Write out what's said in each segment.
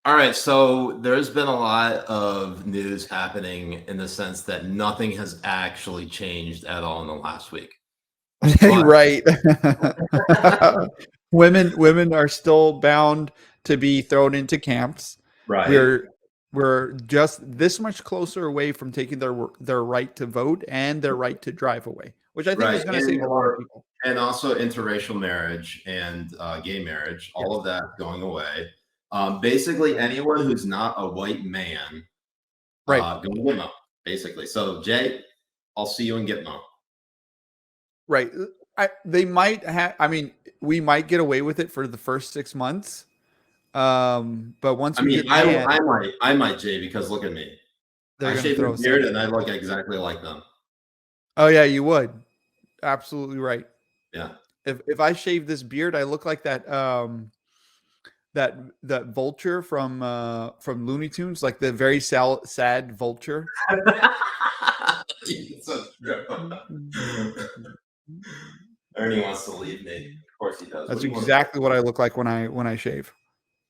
All right, so there's been a lot of news happening in the sense that nothing has actually changed at all in the last week. But Right. Women are still bound to be thrown into camps. right, We're just this much closer away from taking their right to vote and their right to drive away, which I think right, is going to save a lot of people. and also interracial marriage and gay marriage, all Yes. of that going away. Basically, Right. anyone who's not a white man, Right. go to Gitmo. Basically, so Jay, I'll see you in Gitmo. Right. They might have. I mean, we might get away with it for the first 6 months, but once I we mean, get banned, I might, Jay, because look at me. they're I going to shaved my throw us beard out. and I look exactly like them. Oh yeah, you would. Absolutely right. Yeah. If I shave this beard, I look like that vulture from Looney Tunes, like the very sad vulture. So true. Ernie wants to leave me. Of course he does. What That's do you want to do? exactly what I look like when I shave.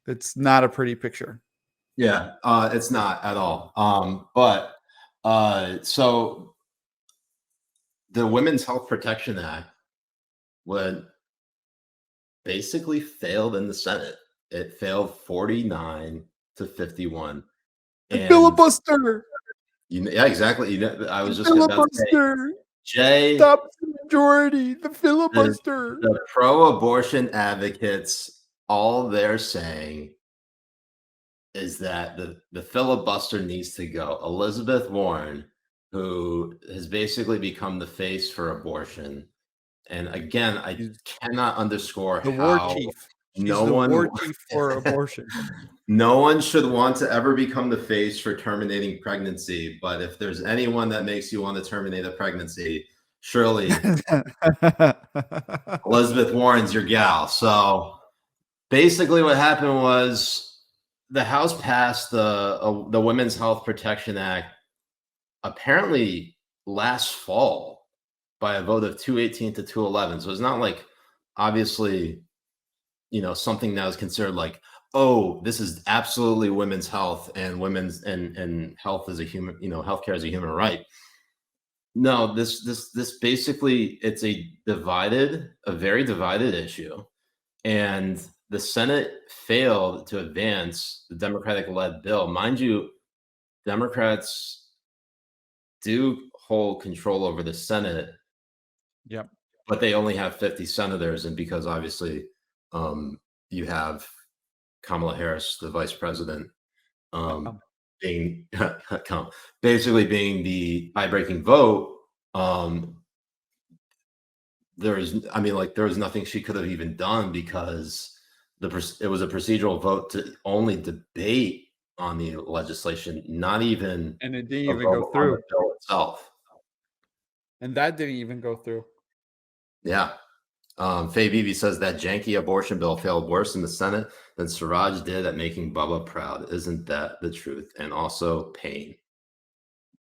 It's not a pretty picture. Yeah, it's not at all. But so the Women's Health Protection Act would basically failed in the Senate. It failed 49 to 51. The And filibuster. yeah, exactly. I The was just about to say, filibuster. Jay, Stop the majority. The the, filibuster. the pro-abortion advocates, all they're saying is that the filibuster needs to go. Elizabeth Warren, who has basically become the face for abortion, and again, I She's cannot underscore the war how chief. She's no the war one chief for abortion. no one should want to ever become the face for terminating pregnancy. But if there's anyone that makes you want to terminate a pregnancy, surely Elizabeth Warren's your gal. So basically, what happened was the House passed the Women's Health Protection Act apparently last fall by a vote of 218 to 211. So it's not like obviously something that was considered like, oh, this is absolutely women's health and women's and health as a human, healthcare as a human right. No, this basically it's a very divided issue, and the Senate failed to advance the Democratic-led bill. Mind you, Democrats do hold control over the Senate, Yep. but they only have 50 senators, and because obviously you have Kamala Harris, the vice president, Um, being basically being the tie-breaking vote. There was nothing she could have even done because it was a procedural vote to only debate on the legislation, not even and it didn't a even go vote on the through. bill itself. And that didn't even go through. Yeah. Faye Beebe says that janky abortion bill failed worse in the Senate than Siraj did at making Bubba proud. Isn't that the truth? And also pain.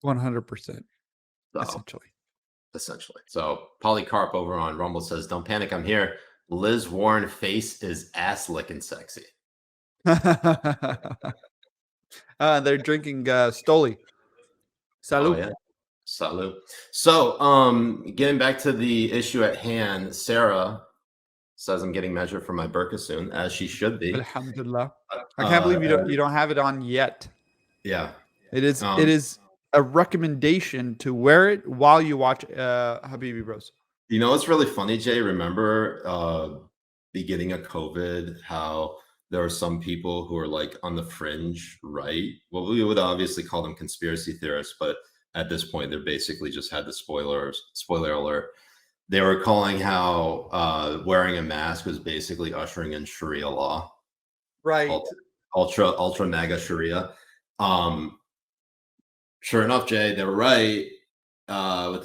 100%. So Essentially. So Polycarp over on Rumble says, "Don't panic, I'm here. Liz Warren face is ass licking sexy." They're drinking Stoli. Oh Salud. yeah. Salute. So, getting back to the issue at hand, Sarah says I'm getting measured for my burqa soon, as she should be. Alhamdulillah. I can't believe you don't have it on yet. Yeah. It is a recommendation to wear it while you watch Habibi Bros. You know what's really funny, Jay? Remember beginning of COVID, how there were some people who were like on the fringe, right? Well, we would obviously call them conspiracy theorists, but at this point, they're basically just had the spoiler alert. They were calling how wearing a mask was basically ushering in Sharia law, Right. ultra mega Sharia. Sure enough, Jay, they were right with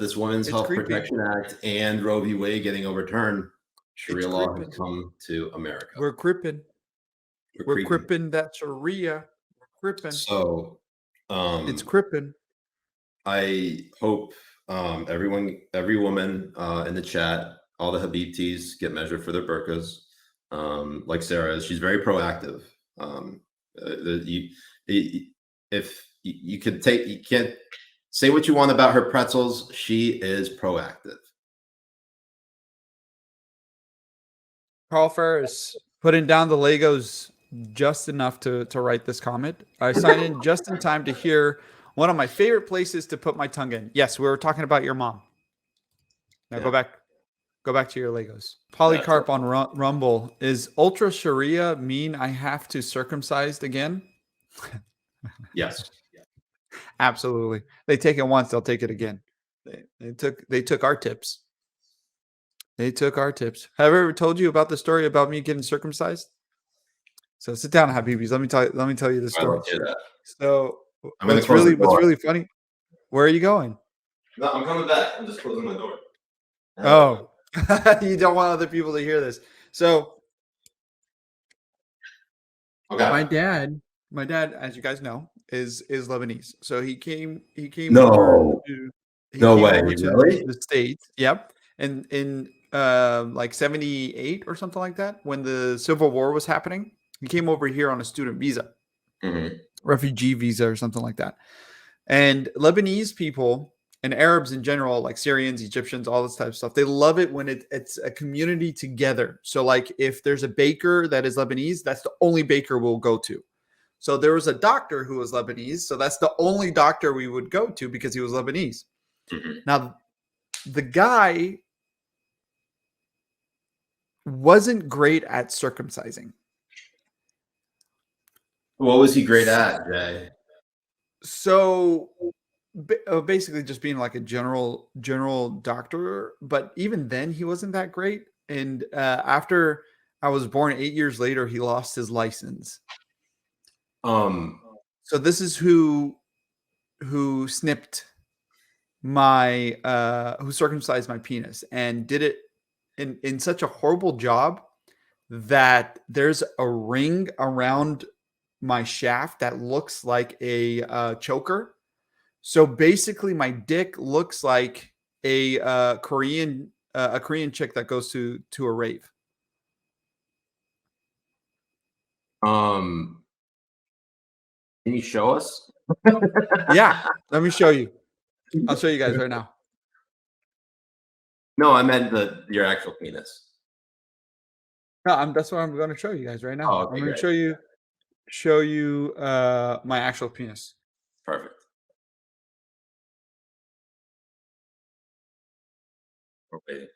this Women's It's Health creepy. Protection Act and Roe v. Wade getting overturned. Sharia It's law has creeping. come to America. We're cripping. We're cripping that Sharia. We're cripping. So, It's cripping. I hope every woman in the chat, all the Habibtis get measured for their burqas. Like Sarah is, she's very proactive. You, if you could take, you can't say what you want about her pretzels. She is proactive. Carl Ferris putting down the Legos just enough to write this comment. I signed in just in time to hear one of my favorite places to put my tongue in. Yes, we were talking about your mom. Now go back to your Legos. Polycarp on Rumble. Is Ultra Sharia mean I have to circumcised again? Yes. Absolutely. They take it once, they'll take it again. They took our tips. They took our tips. Have I ever told you about the story about me getting circumcised? So sit down, Habibis. Let me tell you the story. So what's really funny? Where are you going? No, I'm coming back. I'm just closing my door. Oh, you don't want other people to hear this. So okay. My dad, as you guys know, is Lebanese. So he came No. over to Really? the States. Yep. And in like 78 or something like that, when the Civil War was happening, he came over here on a student visa, refugee visa or something like that. And Lebanese people and Arabs in general, like Syrians, Egyptians, all this type of stuff, they love it when it's a community together. So like if there's a baker that is Lebanese, that's the only baker we'll go to. So there was a doctor who was Lebanese. So that's the only doctor we would go to because he was Lebanese. Now, the guy wasn't great at circumcising. What was he great at, Jay? So basically just being like a general doctor, but even then he wasn't that great. And after I was born 8 years later, he lost his license. So this is who snipped my who circumcised my penis and did it in such a horrible job that there's a ring around my shaft that looks like a choker. So basically, my dick looks like a Korean chick that goes to a rave. Can you show us? Yeah, let me show you. I'll show you guys right now. No, I meant your actual penis. No, that's what I'm going to show you guys right now. Oh, okay, I'm going to show you my actual penis. Perfect. We're waiting.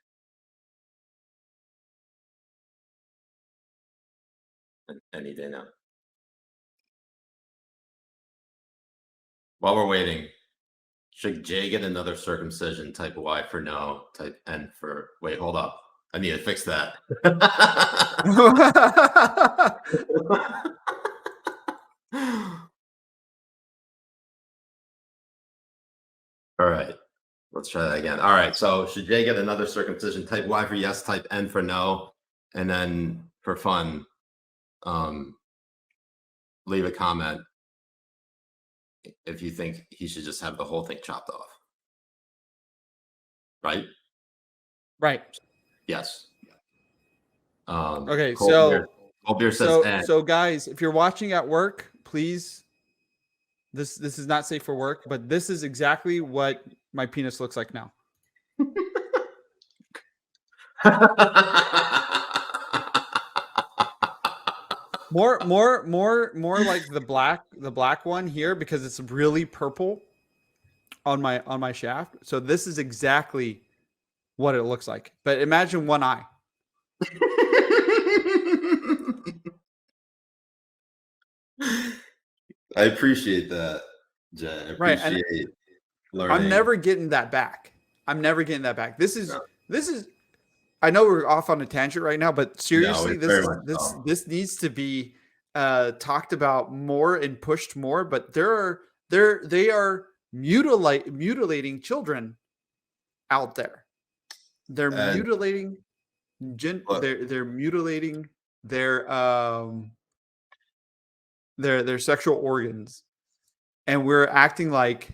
Any day now. While we're waiting, should Jay get another circumcision? Type Y for no. Type N for wait. Hold up. I need to fix that. All right. Let's try that again. All right. So should Jay get another circumcision? Type Y for yes. Type N for no. And then for fun, leave a comment if you think he should just have the whole thing chopped off. Right? Right. Yes. Okay, Cold beer says so guys, if you're watching at work, please, this is not safe for work, but this is exactly what my penis looks like now. More like the black one here because it's really purple on my shaft. So this is exactly what it looks like. But imagine one eye. I appreciate that, Jay. I appreciate learning. I'm never getting that back. This is I know we're off on a tangent right now, but seriously, this needs to be talked about more and pushed more. But they are mutilating children out there. They're mutilating they're mutilating their sexual organs, and we're acting like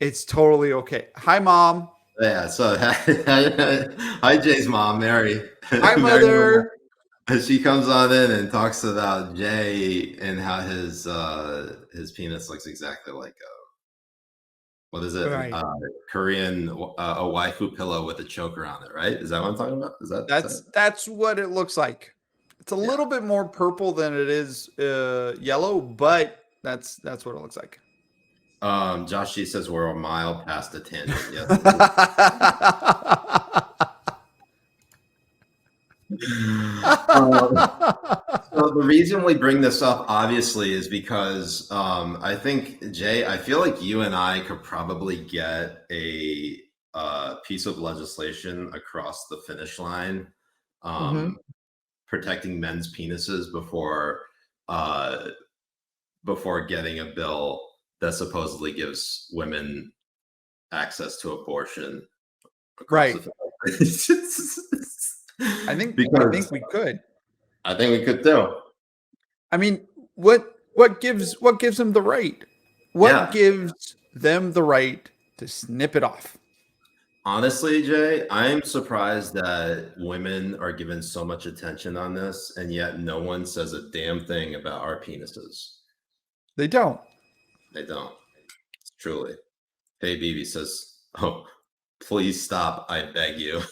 it's totally okay. Hi, Mom. Yeah. So hi, Jay's mom, Mary. Hi, Mother. She comes on in and talks about Jay and how his penis looks exactly like what is it? Right. Korean a waifu pillow with a choker on it, right? Is that what I'm talking about? Is that That's what it looks like. It's a yeah. little bit more purple than it is yellow, but that's what it looks like. Josh G says we're a mile past the tangent. Yes. So the reason we bring this up, obviously, is because I think, Jay, I feel like you and I could probably get a piece of legislation across the finish line protecting men's penises before getting a bill that supposedly gives women access to abortion. Right. I think we could. I think we could too. I mean, what gives them the right? What gives them the right to snip it off? Honestly, Jay, I'm surprised that women are given so much attention on this, and yet no one says a damn thing about our penises. They don't. They don't. Truly. Hey, BB says, "Oh, please stop! I beg you."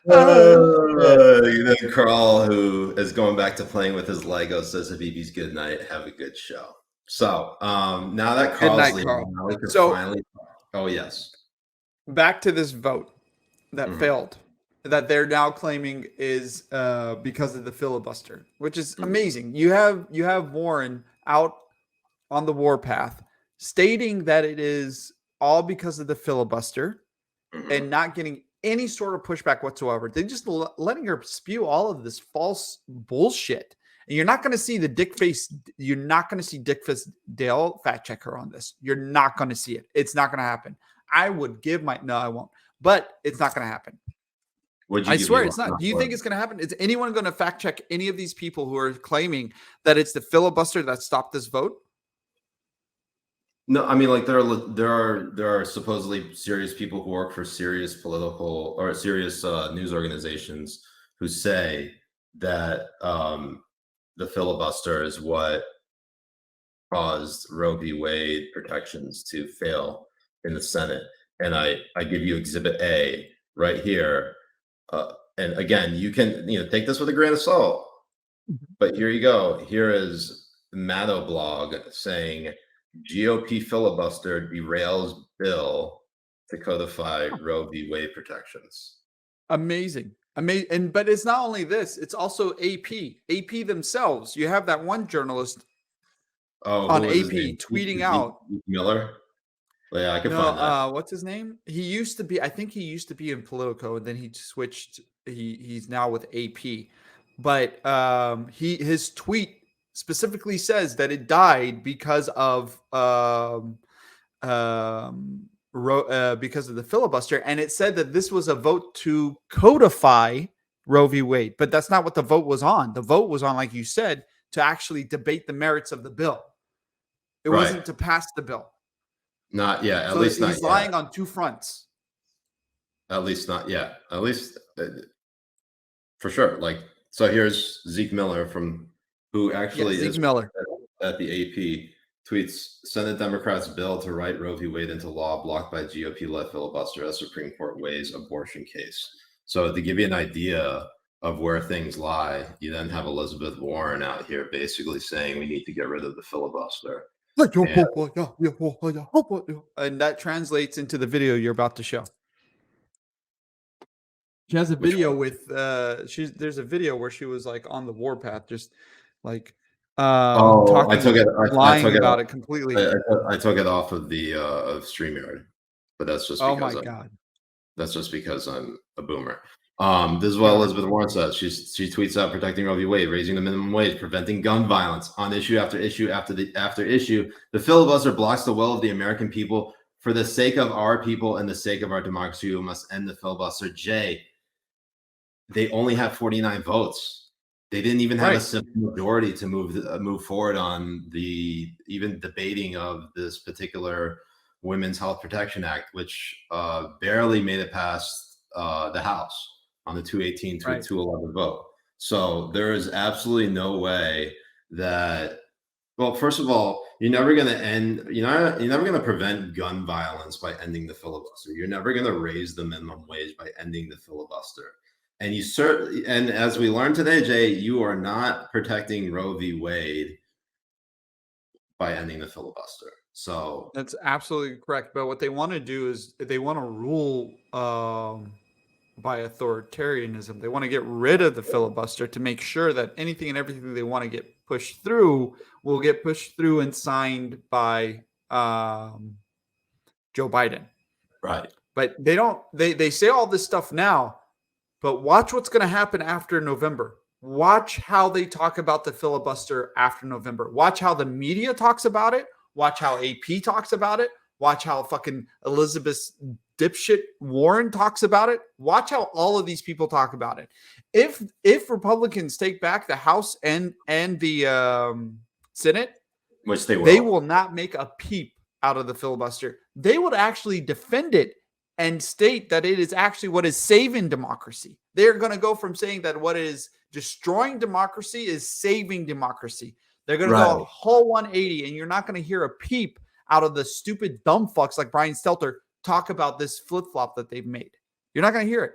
Then Carl, who is going back to playing with his Lego, says, "Habibi's good night. Have a good show." So now that Carl's leaving, now we can finally. Oh yes. Back to this vote that failed, that they're now claiming is because of the filibuster, which is amazing. You have Warren out on the warpath, stating that it is all because of the filibuster and not getting any sort of pushback whatsoever. They're just letting her spew all of this false bullshit. And you're not going to see the dick face. You're not going to see Dick Face Dale fact check her on this. You're not going to see it. It's not going to happen. I would give my, no, I won't, but it's not going to happen. I swear it's not. Do you think it's going to happen? Is anyone going to fact check any of these people who are claiming that it's the filibuster that stopped this vote? No, I mean, like there are supposedly serious people who work for serious political or serious news organizations who say that the filibuster is what caused Roe v. Wade protections to fail in the Senate. And I give you Exhibit A right here. And again, you can take this with a grain of salt. But here you go. Here is Maddo blog saying GOP filibuster derails bill to codify Roe v. Wade protections. Amazing. Amazing. But it's not only this, it's also AP themselves. You have that one journalist on AP tweeting out. Miller? Well, yeah, I can find that. What's his name? I think he used to be in Politico, and then he switched. He's now with AP. But his tweet specifically says that it died because of because of the filibuster, and it said that this was a vote to codify Roe v. Wade, but that's not what the vote was on. The vote was on, like you said, to actually debate the merits of the bill. It wasn't to pass the bill. Not yet. At least not yet. He's lying on two fronts. At least not yet. At least for sure. Like, so here's Zeke Miller who actually is Zeke Miller at the AP. Tweets, Senate Democrats bill to write Roe v. Wade into law blocked by GOP-led filibuster as Supreme Court weighs abortion case. So to give you an idea of where things lie, you then have Elizabeth Warren out here basically saying we need to get rid of the filibuster. And that translates into the video you're about to show. She has a video with there's a video where she was like on the warpath, just like I took it about it completely. I took it off of the of StreamYard, but that's just because that's just because I'm a boomer. This is what Elizabeth Warren says. She tweets out protecting Roe v. Wade, raising the minimum wage, preventing gun violence on issue after issue after issue. The filibuster blocks the will of the American people. For the sake of our people and the sake of our democracy, we must end the filibuster. Jay, they only have 49 votes. They didn't even have a simple majority to move forward on the even debating of this particular Women's Health Protection Act, which barely made it past the House on the 218 to 211 vote. So there is absolutely no way that, well, first of all, you're never going to you're never going to prevent gun violence by ending the filibuster. You're never going to raise the minimum wage by ending the filibuster. And you certainly, and as we learned today, Jay, you are not protecting Roe v. Wade by ending the filibuster. So that's absolutely correct. But what they want to do is they want to rule by authoritarianism. They want to get rid of the filibuster to make sure that anything and everything they want to get pushed through will get pushed through and signed by Joe Biden. Right. But they don't, they say all this stuff now, but watch what's going to happen after November. Watch how they talk about the filibuster after November. Watch how the media talks about it. Watch how AP talks about it. Watch how fucking Elizabeth dipshit Warren talks about it. Watch how all of these people talk about it. If Republicans take back the House and the Senate, which they will not make a peep out of the filibuster. They would actually defend it and state that it is actually what is saving democracy. They're going to go from saying that what is destroying democracy is saving democracy. They're going to go a whole 180, and you're not going to hear a peep out of the stupid dumb fucks like Brian Stelter talk about this flip-flop that they've made. You're not going to hear it.